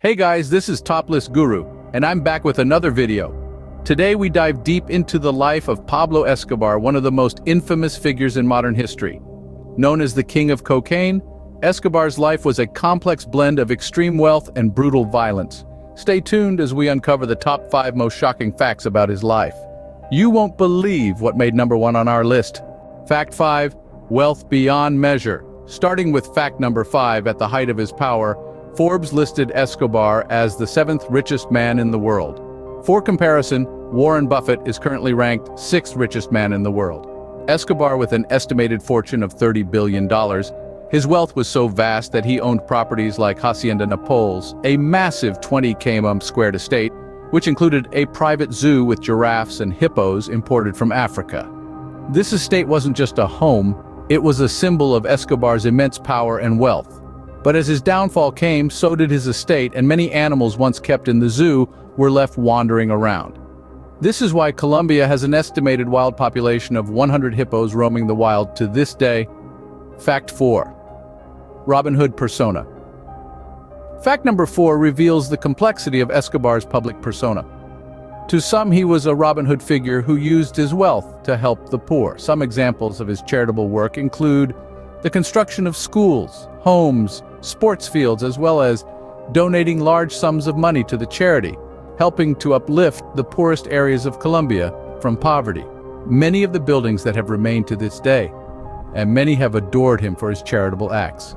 Hey guys, this is Topless Guru, and I'm back with another video. Today we dive deep into the life of Pablo Escobar, one of the most infamous figures in modern history. Known as the King of Cocaine, Escobar's life was a complex blend of extreme wealth and brutal violence. Stay tuned as we uncover the top 5 most shocking facts about his life. You won't believe what made number 1 on our list. Fact 5, wealth beyond measure. Starting with fact number 5, at the height of his power, Forbes listed Escobar as the 7th richest man in the world. For comparison, Warren Buffett is currently ranked 6th richest man in the world. Escobar, with an estimated fortune of $30 billion, his wealth was so vast that he owned properties like Hacienda Napoles, a massive 20 km squared estate, which included a private zoo with giraffes and hippos imported from Africa. This estate wasn't just a home, it was a symbol of Escobar's immense power and wealth. But as his downfall came, so did his estate, and many animals once kept in the zoo were left wandering around. This is why Colombia has an estimated wild population of 100 hippos roaming the wild to this day. Fact 4. Robin Hood persona. Fact number 4 reveals the complexity of Escobar's public persona. To some, he was a Robin Hood figure who used his wealth to help the poor. Some examples of his charitable work include the construction of schools, homes, sports fields, as well as donating large sums of money to the charity, helping to uplift the poorest areas of Colombia from poverty. Many of the buildings that have remained to this day, and many have adored him for his charitable acts.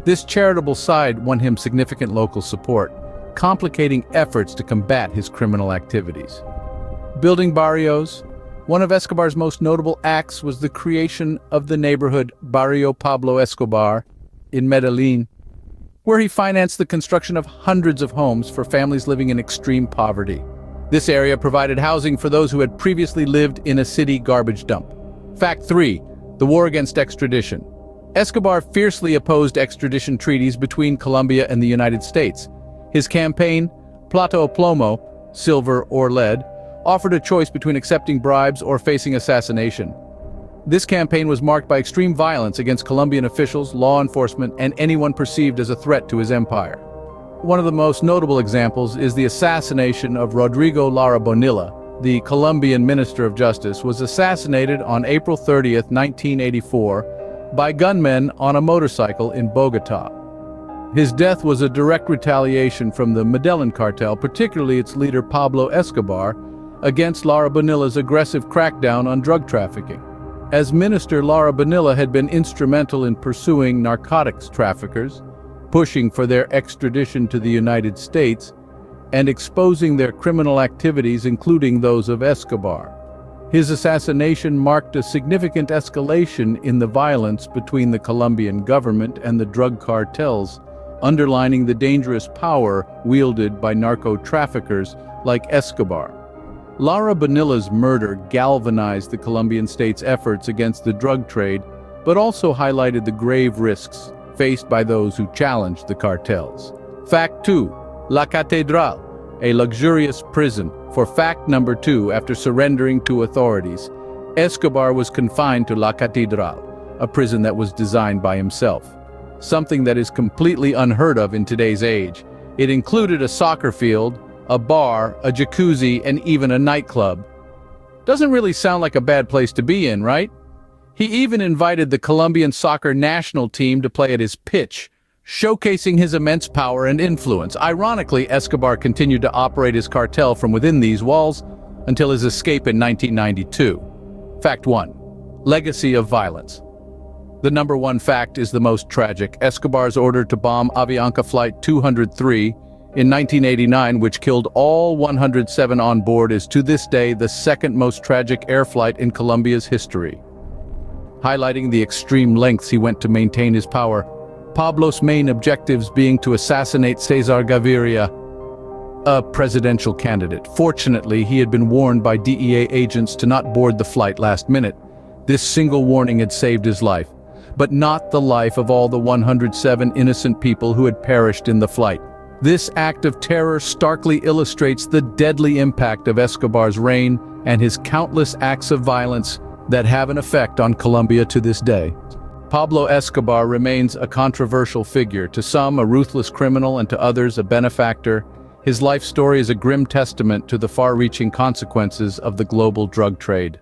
This charitable side won him significant local support, complicating efforts to combat his criminal activities. Building barrios. One of Escobar's most notable acts was the creation of the neighborhood Barrio Pablo Escobar in Medellin, where he financed the construction of hundreds of homes for families living in extreme poverty. This area provided housing for those who had previously lived in a city garbage dump. Fact 3. The war against extradition. Escobar fiercely opposed extradition treaties between Colombia and the United States. His campaign, Plata o Plomo, silver or lead, offered a choice between accepting bribes or facing assassination. This campaign was marked by extreme violence against Colombian officials, law enforcement, and anyone perceived as a threat to his empire. One of the most notable examples is the assassination of Rodrigo Lara Bonilla. The Colombian Minister of Justice was assassinated on April 30, 1984, by gunmen on a motorcycle in Bogotá. His death was a direct retaliation from the Medellin cartel, particularly its leader Pablo Escobar, against Lara Bonilla's aggressive crackdown on drug trafficking. As minister, Lara Bonilla had been instrumental in pursuing narcotics traffickers, pushing for their extradition to the United States, and exposing their criminal activities, including those of Escobar. His assassination marked a significant escalation in the violence between the Colombian government and the drug cartels, underlining the dangerous power wielded by narco-traffickers like Escobar. Lara Bonilla's murder galvanized the Colombian state's efforts against the drug trade, but also highlighted the grave risks faced by those who challenged the cartels. Fact 2. La Catedral, a luxurious prison. For fact number 2, after surrendering to authorities, Escobar was confined to La Catedral, a prison that was designed by himself. Something that is completely unheard of in today's age. It included a soccer field, a bar, a jacuzzi, and even a nightclub. Doesn't really sound like a bad place to be in, right? He even invited the Colombian soccer national team to play at his pitch, showcasing his immense power and influence. Ironically, Escobar continued to operate his cartel from within these walls until his escape in 1992. Fact 1. Legacy of violence. The number 1 fact is the most tragic. Escobar's order to bomb Avianca Flight 203 in 1989, which killed all 107 on board, is to this day the second most tragic air flight in Colombia's history. Highlighting the extreme lengths he went to maintain his power, Pablo's main objectives being to assassinate Cesar Gaviria, a presidential candidate. Fortunately, he had been warned by DEA agents to not board the flight last minute. This single warning had saved his life, but not the life of all the 107 innocent people who had perished in the flight. This act of terror starkly illustrates the deadly impact of Escobar's reign and his countless acts of violence that have an effect on Colombia to this day. Pablo Escobar remains a controversial figure, to some a ruthless criminal and to others a benefactor. His life story is a grim testament to the far-reaching consequences of the global drug trade.